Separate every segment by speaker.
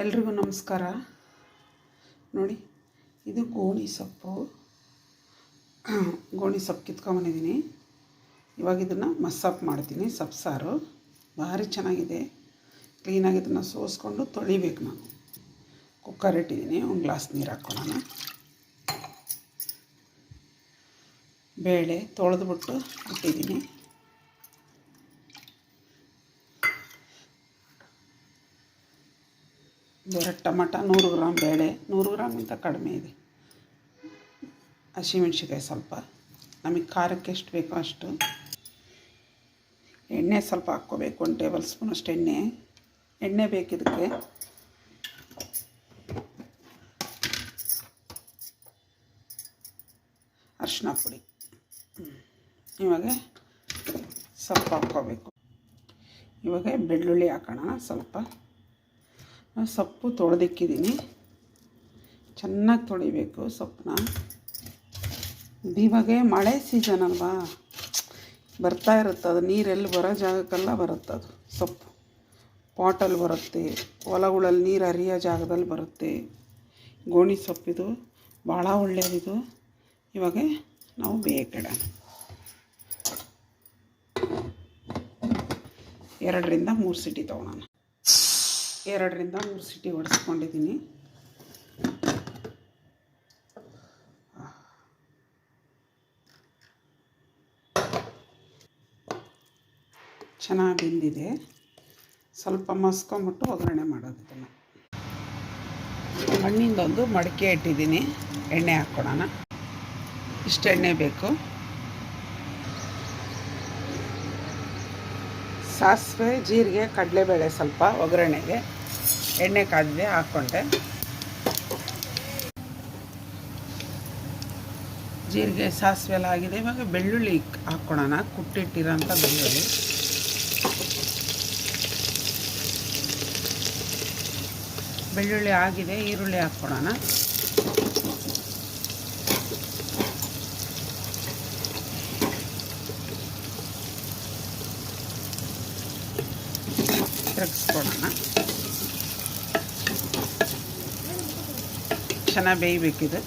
Speaker 1: ಎಲ್ರಿಗೂ ನಮಸ್ಕಾರ. ನೋಡಿ, ಇದು ಗೋಣಿ ಸೊಪ್ಪು ಕಿತ್ಕೊಂಬಂದಿದ್ದೀನಿ. ಇವಾಗ ಇದನ್ನು ಮಸ್ಸಪ್ ಮಾಡ್ತೀನಿ. ಸೊಪ್ಪು ಸಾರು ಭಾರಿ ಚೆನ್ನಾಗಿದೆ. ಕ್ಲೀನಾಗಿ ಇದನ್ನು ಸೋಸ್ಕೊಂಡು ತೊಳಿಬೇಕು. ನಾನು ಕುಕ್ಕರ್ ಇಟ್ಟಿದ್ದೀನಿ. ಒಂದು ಗ್ಲಾಸ್ ನೀರು ಹಾಕ್ಕೊಳ್ಳೋಣ. ಬೇಳೆ ತೊಳೆದ್ಬಿಟ್ಟು ಇಟ್ಟಿದ್ದೀನಿ. ಬೇರೆ ಟೊಮಟ 100 ಗ್ರಾಮ್ ಬೇಳೆ, 100 ಗ್ರಾಮಿಂತ ಕಡಿಮೆ ಇದೆ. ಹಸಿಮೆಣ್ಸಿಕಾಯಿ ಸ್ವಲ್ಪ, ನಮಗೆ ಖಾರಕ್ಕೆ ಎಷ್ಟು ಬೇಕೋ ಅಷ್ಟು. ಎಣ್ಣೆ ಸ್ವಲ್ಪ ಹಾಕ್ಕೋಬೇಕು, 1 ಟೇಬಲ್ ಸ್ಪೂನ್ ಅಷ್ಟು ಎಣ್ಣೆ ಬೇಕಿದ್ದಕ್ಕೆ. ಅರಿಶಿನ ಪುಡಿ. ಇವಾಗ ಸೊಪ್ಪು ಹಾಕ್ಕೋಬೇಕು. ಇವಾಗ ಬೆಳ್ಳುಳ್ಳಿ ಹಾಕೋಣ ಸ್ವಲ್ಪ. ಸೊಪ್ಪು ತೊಳೆದಿಕ್ಕಿದ್ದೀನಿ. ಚೆನ್ನಾಗಿ ತೊಳಿಬೇಕು ಸೊಪ್ಪನ್ನ. ಇವಾಗೆ ಮಳೆ ಸೀಸನ್ ಅಲ್ವಾ, ಬರ್ತಾ ಇರುತ್ತೆ. ಅದು ನೀರೆಲ್ಲಿ ಬರೋ ಜಾಗಕ್ಕೆಲ್ಲ ಬರುತ್ತೆ. ಅದು ಸೊಪ್ಪು ಪಾಟಲ್ಲಿ ಬರುತ್ತೆ, ಹೊಲಗಳಲ್ಲಿ ನೀರು ಹರಿಯೋ ಜಾಗದಲ್ಲಿ ಬರುತ್ತೆ. ಗೋಣಿ ಸೊಪ್ಪಿದು ಭಾಳ ಒಳ್ಳೆಯದಿದು. ಇವಾಗ ನಾವು ಬೇಯಿಡೋಣ. 2ರಿಂದ 3 ಸಿಟಿ ತೊಗೊಳೋಣ. 2ರಿಂದ 3 ಸಿಟಿ ಹೊಡೆಸ್ಕೊಂಡಿದ್ದೀನಿ. ಚೆನ್ನಾಗಿ ಬೆಂದಿದೆ. ಸ್ವಲ್ಪ ಮಸ್ಕೊಂಬಿಟ್ಟು ಒಗ್ಗರಣೆ ಮಾಡೋದು. ಇದನ್ನು ಮಣ್ಣಿಂದೊಂದು ಮಡಿಕೆ ಇಟ್ಟಿದ್ದೀನಿ. ಎಣ್ಣೆ ಹಾಕ್ಕೊಳೋಣ. ಇಷ್ಟು ಎಣ್ಣೆ ಬೇಕು. ಸಾಸಿವೆ, ಜೀರಿಗೆ, ಕಡಲೆಬೇಳೆ ಸ್ವಲ್ಪ ಒಗ್ಗರಣೆಗೆ. ಎಣ್ಣೆ ಕಾದಿದೆ, ಹಾಕ್ಕೊಂಡೆ. ಜೀರಿಗೆ, ಸಾಸಿವೆ ಎಲ್ಲ ಆಗಿದೆ. ಇವಾಗ ಬೆಳ್ಳುಳ್ಳಿ ಹಾಕ್ಕೊಳ್ಳೋಣ. ಕುಟ್ಟಿಟ್ಟಿರೋಂಥ ಬೆಳ್ಳುಳ್ಳಿ. ಬೆಳ್ಳುಳ್ಳಿ ಆಗಿದೆ. ಈರುಳ್ಳಿ ಹಾಕ್ಕೊಳ್ಳೋಣ. ತಿರುಗಿಸ್ಕೊಳ್ಳೋಣ. ಚೆನ್ನಾಗಿ ಬೇಯಬೇಕಿದು.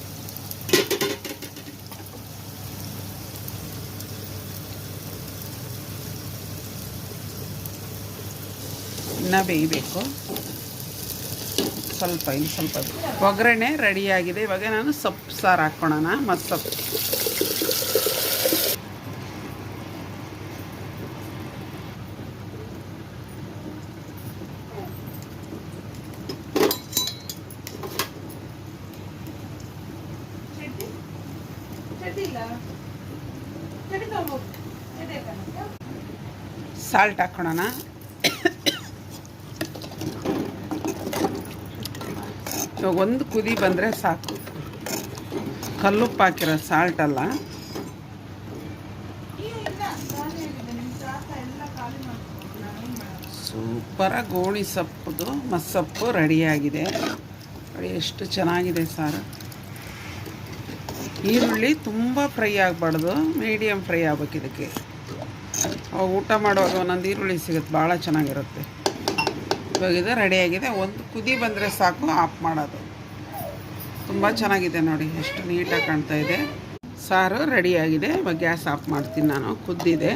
Speaker 1: ಇನ್ನೂ ಬೇಯಬೇಕು ಸ್ವಲ್ಪ. ಇನ್ನು ಸ್ವಲ್ಪ ಒಗ್ಗರಣೆ ರೆಡಿಯಾಗಿದೆ. ಇವಾಗ ನಾನು ಸೊಪ್ಪು ಸಾರು ಹಾಕ್ಕೊಳ್ಳೋಣ. ಮಸ್ಸೊಪ್ಪು ಸಾಲ್ಟ್ ಹಾಕ್ಕೊಳ್ಳೋಣ. ಇವಾಗ ಒಂದು ಕುದಿ ಬಂದರೆ ಸಾಕು. ಕಲ್ಲುಪ್ಪು ಹಾಕಿರೋ ಸಾಲ್ಟ್ ಅಲ್ಲ. ಸೂಪರಾಗಿ ಗೋಣಿ ಸೊಪ್ಪುದು ಮಸ್ಸೊಪ್ಪು ರೆಡಿಯಾಗಿದೆ. ನೋಡಿ ಎಷ್ಟು ಚೆನ್ನಾಗಿದೆ ಸಾರು. ಈರುಳ್ಳಿ ತುಂಬ ಫ್ರೈ ಆಗಬಾರ್ದು, ಮೀಡಿಯಮ್ ಫ್ರೈ ಆಗ್ಬೇಕು ಇದಕ್ಕೆ. ಅವಾಗ ಊಟ ಮಾಡುವಾಗ ಒಂದೊಂದು ಈರುಳ್ಳಿ ಸಿಗುತ್ತೆ, ಭಾಳ ಚೆನ್ನಾಗಿರುತ್ತೆ. ಇವಾಗ ಇದು ರೆಡಿಯಾಗಿದೆ. ಒಂದು ಕುದಿ ಬಂದರೆ ಸಾಕು, ಆಫ್ ಮಾಡೋದು. ತುಂಬ ಚೆನ್ನಾಗಿದೆ ನೋಡಿ, ಎಷ್ಟು ನೀಟಾಗಿ ಕಾಣ್ತಾ ಇದೆ. ಸಾರು ರೆಡಿಯಾಗಿದೆ. ಇವಾಗ ಗ್ಯಾಸ್ ಆಫ್ ಮಾಡ್ತೀನಿ ನಾನು. ಕುದ್ದಿದೆ.